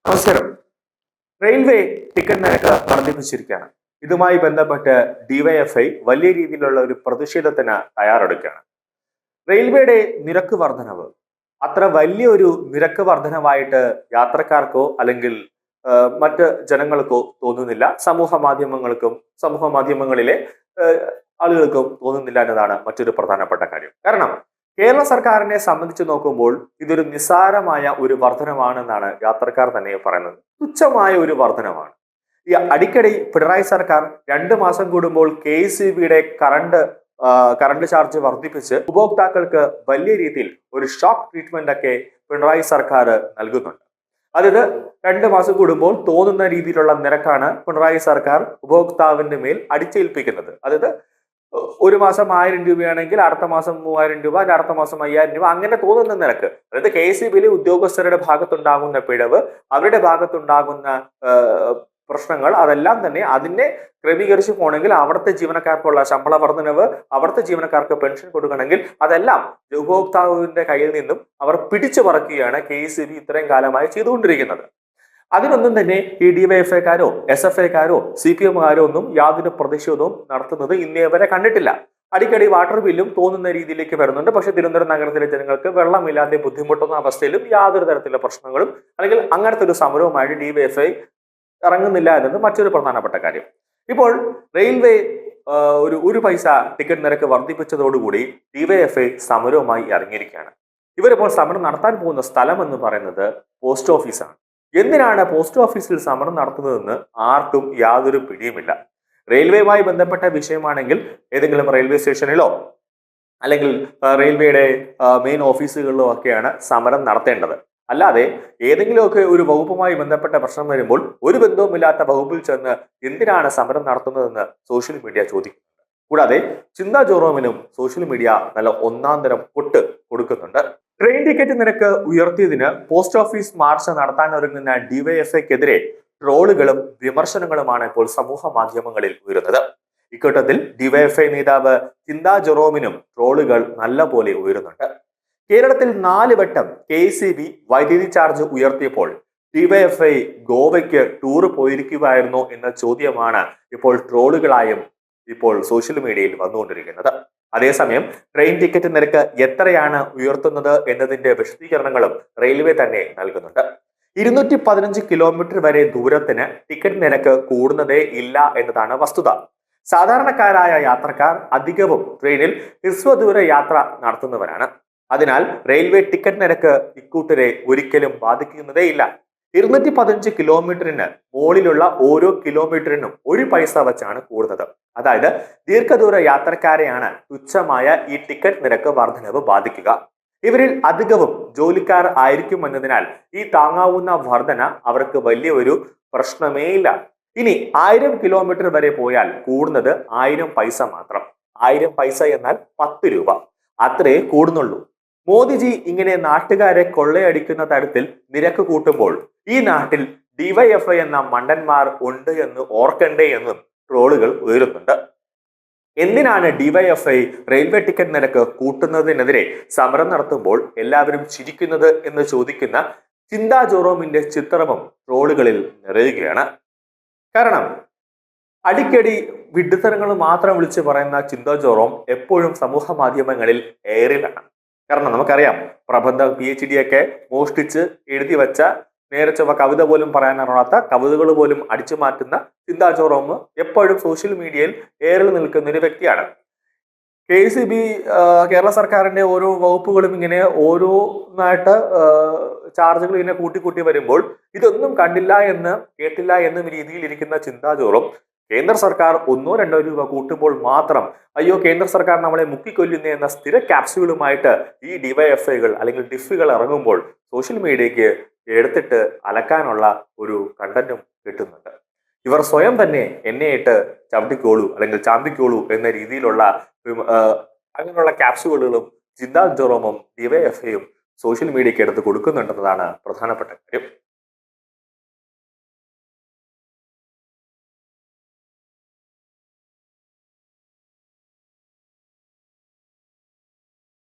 നമസ്കാരം. Railway ticket നിരക്ക് വർദ്ധിപ്പിച്ചിരിക്കുകയാണ്. ഇതുമായി ബന്ധപ്പെട്ട് ഡിവൈഎഫ്ഐ വലിയ രീതിയിലുള്ള ഒരു പ്രതിഷേധത്തിന് തയ്യാറെടുക്കുകയാണ്. റെയിൽവേയുടെ നിരക്ക് വർധനവ് അത്ര വലിയൊരു നിരക്ക് വർധനവായിട്ട് യാത്രക്കാർക്കോ അല്ലെങ്കിൽ മറ്റ് ജനങ്ങൾക്കോ തോന്നുന്നില്ല. സമൂഹ മാധ്യമങ്ങളിലെ ആളുകൾക്കും തോന്നുന്നില്ല എന്നതാണ് മറ്റൊരു പ്രധാനപ്പെട്ട കാര്യം. കാരണം കേരള സർക്കാരിനെ സംബന്ധിച്ച് നോക്കുമ്പോൾ ഇതൊരു നിസ്സാരമായ ഒരു വർധനമാണെന്നാണ് യാത്രക്കാർ തന്നെ പറയുന്നത്. തുച്ഛമായ ഒരു വർധനമാണ്. ഈ അടിക്കടി പിണറായി സർക്കാർ 2 മാസം കൂടുമ്പോൾ KECBയുടെ കറണ്ട് ചാർജ് വർദ്ധിപ്പിച്ച് ഉപഭോക്താക്കൾക്ക് വലിയ രീതിയിൽ ഒരു ഷോക്ക് ട്രീറ്റ്മെന്റ് ഒക്കെ പിണറായി സർക്കാർ നൽകുന്നുണ്ട്. അതായത് 2 മാസം കൂടുമ്പോൾ തോന്നുന്ന രീതിയിലുള്ള നിരക്കാണ് പിണറായി സർക്കാർ ഉപഭോക്താവിന്റെ മേൽ അടിച്ചേൽപ്പിക്കുന്നത്. അതായത് ഒരു മാസം 1000 രൂപയാണെങ്കിൽ അടുത്ത മാസം 3000 രൂപ, അടുത്ത മാസം 5000 രൂപ, അങ്ങനെ തോന്നുന്ന നിരക്ക്. അതായത് KECBയിലെ ഉദ്യോഗസ്ഥരുടെ ഭാഗത്തുണ്ടാകുന്ന പിഴവ്, അവരുടെ ഭാഗത്തുണ്ടാകുന്ന പ്രശ്നങ്ങൾ, അതെല്ലാം തന്നെ അതിനെ ക്രമീകരിച്ചു പോകണമെങ്കിൽ അവിടുത്തെ ജീവനക്കാർക്കുള്ള ശമ്പള വർധനവ്, അവിടുത്തെ ജീവനക്കാർക്ക് പെൻഷൻ കൊടുക്കണമെങ്കിൽ അതെല്ലാം ഉപഭോക്താവിന്റെ കയ്യിൽ നിന്നും അവർ പിടിച്ചു പറിക്കുകയാണ് KECB ഇത്രയും കാലമായി ചെയ്തുകൊണ്ടിരിക്കുന്നത്. അതിനൊന്നും തന്നെ ഈ ഡിവൈഎഫ്ഐക്കാരോ SFIക്കാരോ CPMകാരോ ഒന്നും യാതൊരു പ്രതിഷേധവും നടത്തുന്നത് ഇന്നേ വരെ കണ്ടിട്ടില്ല. അടിക്കടി വാട്ടർ ബില്ലും തോന്നുന്ന രീതിയിലേക്ക് വരുന്നുണ്ട്. പക്ഷെ തിരുവനന്തപുരം നഗരത്തിലെ ജനങ്ങൾക്ക് വെള്ളമില്ലാതെ ബുദ്ധിമുട്ടുന്ന അവസ്ഥയിലും യാതൊരു തരത്തിലുള്ള പ്രശ്നങ്ങളും അല്ലെങ്കിൽ അങ്ങനത്തെ ഒരു സമരവുമായിട്ട് ഡിവൈഎഫ്ഐ ഇറങ്ങുന്നില്ല എന്നത് മറ്റൊരു പ്രധാനപ്പെട്ട കാര്യം. ഇപ്പോൾ റെയിൽവേ ഒരു പൈസ ടിക്കറ്റ് നിരക്ക് വർദ്ധിപ്പിച്ചതോടുകൂടി ഡിവൈഎഫ്ഐ സമരവുമായി ഇറങ്ങിയിരിക്കുകയാണ്. ഇവരിപ്പോൾ സമരം നടത്താൻ പോകുന്ന സ്ഥലം എന്ന് പറയുന്നത് പോസ്റ്റ് ഓഫീസാണ്. എന്തിനാണ് പോസ്റ്റ് ഓഫീസിൽ സമരം നടത്തുന്നതെന്ന് ആർക്കും യാതൊരു പിടിയുമില്ല. റെയിൽവേയുമായി ബന്ധപ്പെട്ട വിഷയമാണെങ്കിൽ ഏതെങ്കിലും റെയിൽവേ സ്റ്റേഷനിലോ അല്ലെങ്കിൽ റെയിൽവേയുടെ മെയിൻ ഓഫീസുകളിലോ ഒക്കെയാണ് സമരം നടത്തേണ്ടത്. അല്ലാതെ ഏതെങ്കിലുമൊക്കെ ഒരു വകുപ്പുമായി ബന്ധപ്പെട്ട പ്രശ്നം വരുമ്പോൾ ഒരു ബന്ധവുമില്ലാത്ത വകുപ്പിൽ ചെന്ന് എന്തിനാണ് സമരം നടത്തുന്നതെന്ന് സോഷ്യൽ മീഡിയ ചോദിക്കുന്നുണ്ട്. കൂടാതെ ചിന്താ ജെറോമിനും സോഷ്യൽ മീഡിയ നല്ല ഒന്നാം തരം പൊട്ട് കൊടുക്കുന്നുണ്ട്. ട്രെയിൻ ടിക്കറ്റ് നിരക്ക് ഉയർത്തിയതിന് പോസ്റ്റ് ഓഫീസ് മാർച്ച് നടത്താൻ ഒരുങ്ങുന്ന ഡിവൈഎഫ്ഐക്കെതിരെ ട്രോളുകളും വിമർശനങ്ങളുമാണ് ഇപ്പോൾ സമൂഹ മാധ്യമങ്ങളിൽ ഉയരുന്നത്. ഇക്കൂട്ടത്തിൽ ഡിവൈഎഫ്ഐ നേതാവ് ചിന്താ ജെറോമിനും ട്രോളുകൾ നല്ലപോലെ ഉയരുന്നുണ്ട്. കേരളത്തിൽ 4 വട്ടം KECB വൈദ്യുതി ചാർജ് ഉയർത്തിയപ്പോൾ ഡിവൈഎഫ്ഐ ഗോവയ്ക്ക് ടൂർ പോയിരിക്കുകയായിരുന്നോ എന്ന ചോദ്യമാണ് ഇപ്പോൾ ട്രോളുകളായും ഇപ്പോൾ സോഷ്യൽ മീഡിയയിൽ വന്നുകൊണ്ടിരിക്കുന്നത്. അതേസമയം ട്രെയിൻ ടിക്കറ്റ് നിരക്ക് എത്രയാണ് ഉയർത്തുന്നത് എന്നതിന്റെ വിശദീകരണങ്ങളും റെയിൽവേ തന്നെ നൽകുന്നുണ്ട്. 215 കിലോമീറ്റർ വരെ ദൂരത്തിന് ടിക്കറ്റ് നിരക്ക് കൂടുന്നതേ ഇല്ല എന്നതാണ് വസ്തുത. സാധാരണക്കാരായ യാത്രക്കാർ അധികവും ട്രെയിനിൽ ഹ്രസ്വദൂര യാത്ര നടത്തുന്നവരാണ്. അതിനാൽ റെയിൽവേ ടിക്കറ്റ് നിരക്ക് ഇക്കൂട്ടരെ ഒരിക്കലും ബാധിക്കുന്നതേ ഇല്ല. 215 കിലോമീറ്ററിന് മുകളിലുള്ള ഓരോ കിലോമീറ്ററിനും 1 പൈസ വെച്ചാണ് കൂടുന്നത്. അതായത് ദീർഘദൂര യാത്രക്കാരെയാണ് തുച്ഛമായ ഈ ടിക്കറ്റ് നിരക്ക് വർധനവ് ബാധിക്കുക. ഇവരിൽ അധികവും ജോലിക്കാർ ആയിരിക്കുമെന്നതിനാൽ ഈ താങ്ങാവുന്ന വർധന അവർക്ക് വലിയ ഒരു പ്രശ്നമേ ഇല്ല. ഇനി 1000 കിലോമീറ്റർ വരെ പോയാൽ കൂടുന്നത് 1000 പൈസ മാത്രം. 1000 പൈസ എന്നാൽ 10 രൂപ, അത്രേ കൂടുന്നുള്ളൂ. മോദിജി ഇങ്ങനെ നാട്ടുകാരെ കൊള്ളയടിക്കുന്ന തരത്തിൽ നിരക്ക് കൂട്ടുമ്പോൾ ഈ നാട്ടിൽ ഡിവൈഎഫ്ഐ എന്ന മണ്ടന്മാർ ഉണ്ട് എന്ന് ഓർക്കണ്ടേ എന്നും ട്രോളുകൾ ഉയരുന്നുണ്ട്. എന്തിനാണ് ഡിവൈഎഫ്ഐ റെയിൽവേ ടിക്കറ്റ് നിരക്ക് കൂട്ടുന്നതിനെതിരെ സമരം നടത്തുമ്പോൾ എല്ലാവരും ചിരിക്കുന്നത് എന്ന് ചോദിക്കുന്ന ചിന്താ ജെറോമിന്റെ ചിത്രവും ട്രോളുകളിൽ നിറയുകയാണ്. കാരണം അടിക്കടി വിഡ്ഢിത്തരങ്ങൾ മാത്രം വിളിച്ച് പറയുന്ന ചിന്താ ജെറോം എപ്പോഴും സമൂഹ മാധ്യമങ്ങളിൽ എയറിലാണ്. കാരണം നമുക്കറിയാം, പ്രബന്ധ PhD ഒക്കെ മോഷ്ടിച്ച് എഴുതി വെച്ച നേരെ ചൊവ്വ കവിത പോലും പറയാൻ അറിയാത്ത, കവിതകൾ പോലും അടിച്ചു മാറ്റുന്ന ചിന്താ ജെറോം എപ്പോഴും സോഷ്യൽ മീഡിയയിൽ ഏറിൽ നിൽക്കുന്ന ഒരു വ്യക്തിയാണ്. KECB കേരള സർക്കാരിന്റെ ഓരോ വകുപ്പുകളും ഇങ്ങനെ ഓരോന്നായിട്ട് ചാർജുകൾ ഇങ്ങനെ കൂട്ടി വരുമ്പോൾ ഇതൊന്നും കണ്ടില്ല എന്ന് കേട്ടില്ല എന്നും രീതിയിൽ ഇരിക്കുന്ന ചിന്താ ജെറോം കേന്ദ്ര സർക്കാർ 1-2 രൂപ കൂട്ടുമ്പോൾ മാത്രം അയ്യോ കേന്ദ്ര സർക്കാർ നമ്മളെ മുക്കിക്കൊല്ലുന്ന എന്ന സ്ഥിര ക്യാപ്സ്യൂളുമായിട്ട് ഈ ഡിവൈഎഫ്ഐകൾ അല്ലെങ്കിൽ ഡിഫുകൾ ഇറങ്ങുമ്പോൾ സോഷ്യൽ മീഡിയയ്ക്ക് എടുത്തിട്ട് അലക്കാനുള്ള ഒരു കണ്ടന്റും കിട്ടുന്നുണ്ട്. ഇവർ സ്വയം തന്നെ എന്നെയിട്ട് ചവിട്ടിക്കോളൂ അല്ലെങ്കിൽ ചാമ്പിക്കോളൂ എന്ന രീതിയിലുള്ള അങ്ങനെയുള്ള ക്യാപ്സ്യൂളുകളും ചിന്താ ജെറോമും ഡിവൈഎഫ്ഐയും സോഷ്യൽ മീഡിയയ്ക്ക് എടുത്ത് കൊടുക്കുന്നുണ്ടെന്നതാണ് പ്രധാനപ്പെട്ട കാര്യം.